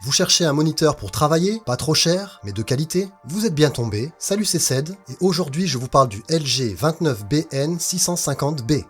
Vous cherchez un moniteur pour travailler, pas trop cher, mais de qualité? Vous êtes bien tombé. Salut, c'est Ced, et aujourd'hui je vous parle du LG 29BN650B.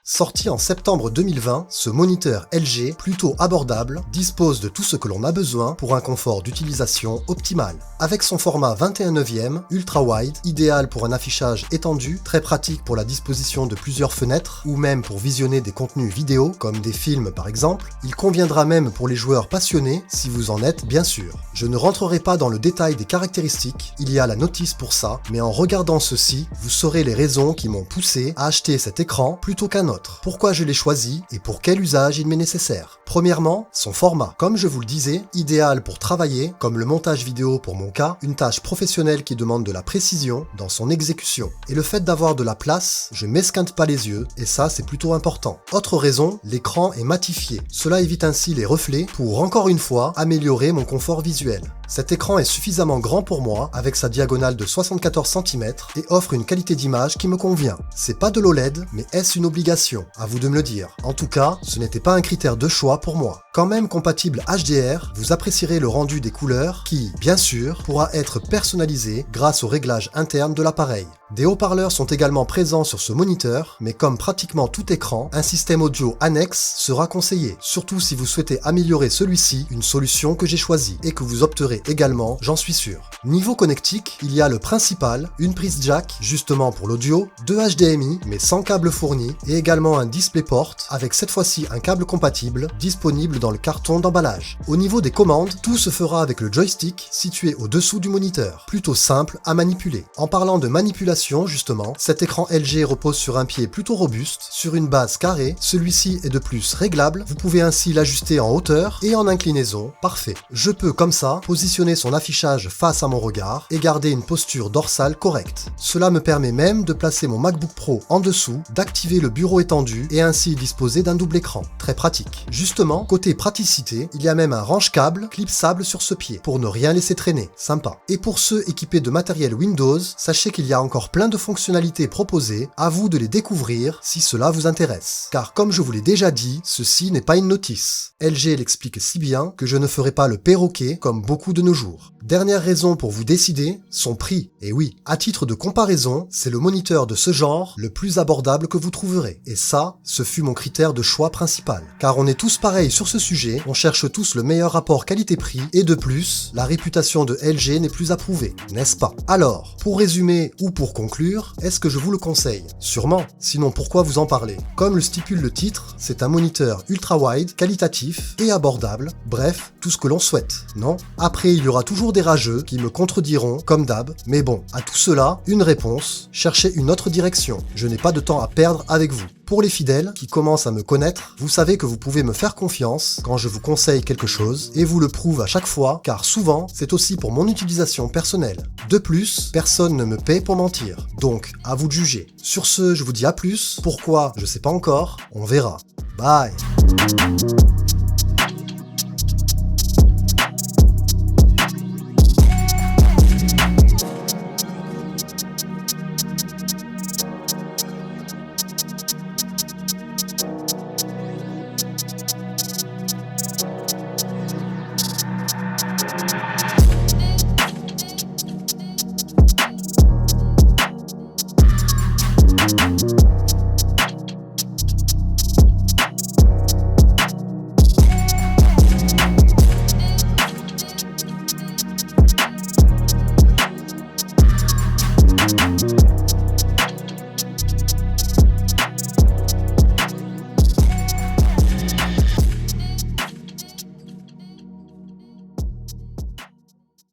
Sorti en septembre 2020, ce moniteur LG, plutôt abordable, dispose de tout ce que l'on a besoin pour un confort d'utilisation optimal. Avec son format 21/9, ultra-wide, idéal pour un affichage étendu, très pratique pour la disposition de plusieurs fenêtres, ou même pour visionner des contenus vidéo, comme des films par exemple, il conviendra même pour les joueurs passionnés, si vous en êtes bien sûr. Je ne rentrerai pas dans le détail des caractéristiques, il y a la notice pour ça, mais en regardant ceci, vous saurez les raisons qui m'ont poussé à acheter cet écran plutôt qu'un autre. Pourquoi je l'ai choisi et pour quel usage il m'est nécessaire. Premièrement, son format. Comme je vous le disais, idéal pour travailler, comme le montage vidéo pour mon cas, une tâche professionnelle qui demande de la précision dans son exécution. Et le fait d'avoir de la place, je m'esquinte pas les yeux, et ça c'est plutôt important. Autre raison, l'écran est matifié. Cela évite ainsi les reflets pour, encore une fois, améliorer mon confort visuel. Cet écran est suffisamment grand pour moi, avec sa diagonale de 74 cm, et offre une qualité d'image qui me convient. C'est pas de l'OLED, mais est-ce une obligation? À vous de me le dire. En tout cas, ce n'était pas un critère de choix pour moi. Quand même compatible HDR, vous apprécierez le rendu des couleurs qui, bien sûr, pourra être personnalisé grâce au réglage interne de l'appareil. Des haut-parleurs sont également présents sur ce moniteur, mais comme pratiquement tout écran, un système audio annexe sera conseillé, surtout si vous souhaitez améliorer celui-ci, une solution que j'ai choisie et que vous opterez également, j'en suis sûr. Niveau connectique, il y a le principal, une prise jack, justement pour l'audio, deux HDMI, mais sans câble fourni, et également un DisplayPort, avec cette fois-ci un câble compatible, disponible dans le carton d'emballage. Au niveau des commandes, tout se fera avec le joystick situé au-dessous du moniteur, plutôt simple à manipuler. En parlant de manipulation, justement, cet écran LG repose sur un pied plutôt robuste, sur une base carrée, celui-ci est de plus réglable, vous pouvez ainsi l'ajuster en hauteur et en inclinaison, parfait. Je peux comme ça positionner son affichage face à mon regard et garder une posture dorsale correcte. Cela me permet même de placer mon MacBook Pro en dessous, d'activer le bureau étendu et ainsi disposer d'un double écran. Très pratique. Justement, côté praticité, il y a même un range-câble clipsable sur ce pied, pour ne rien laisser traîner. Sympa. Et pour ceux équipés de matériel Windows, sachez qu'il y a encore plein de fonctionnalités proposées, à vous de les découvrir si cela vous intéresse. Car comme je vous l'ai déjà dit, ceci n'est pas une notice. LG l'explique si bien que je ne ferai pas le perroquet comme beaucoup de nos jours. Dernière raison pour vous décider, son prix. Et oui, à titre de comparaison, c'est le moniteur de ce genre le plus abordable que vous trouverez. Et ça, ce fut mon critère de choix principal. Car on est tous pareils sur ce sujet, on cherche tous le meilleur rapport qualité-prix, et de plus, la réputation de LG n'est plus à prouver, n'est-ce pas? Alors, pour résumer ou pour conclure, est-ce que je vous le conseille? Sûrement, sinon pourquoi vous en parler? Comme le stipule le titre, c'est un moniteur ultra-wide, qualitatif et abordable, bref, tout ce que l'on souhaite, non? Après, il y aura toujours des rageux qui me contrediront, comme d'hab, mais bon, à tout cela, une réponse, cherchez une autre direction, je n'ai pas de temps à perdre avec vous. Pour les fidèles qui commencent à me connaître, vous savez que vous pouvez me faire confiance quand je vous conseille quelque chose et vous le prouve à chaque fois car souvent c'est aussi pour mon utilisation personnelle. De plus, personne ne me paie pour mentir, donc à vous de juger. Sur ce, je vous dis à plus, pourquoi, je sais pas encore, on verra. Bye.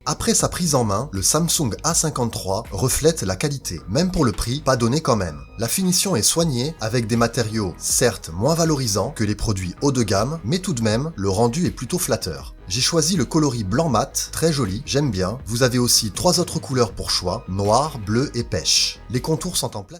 Après sa prise en main, le Samsung A53 reflète la qualité, même pour le prix pas donné quand même. La finition est soignée avec des matériaux certes moins valorisants que les produits haut de gamme, mais tout de même, le rendu est plutôt flatteur. J'ai choisi le coloris blanc mat, très joli, j'aime bien. Vous avez aussi 3 autres couleurs pour choix, noir, bleu et pêche. Les contours sont en place.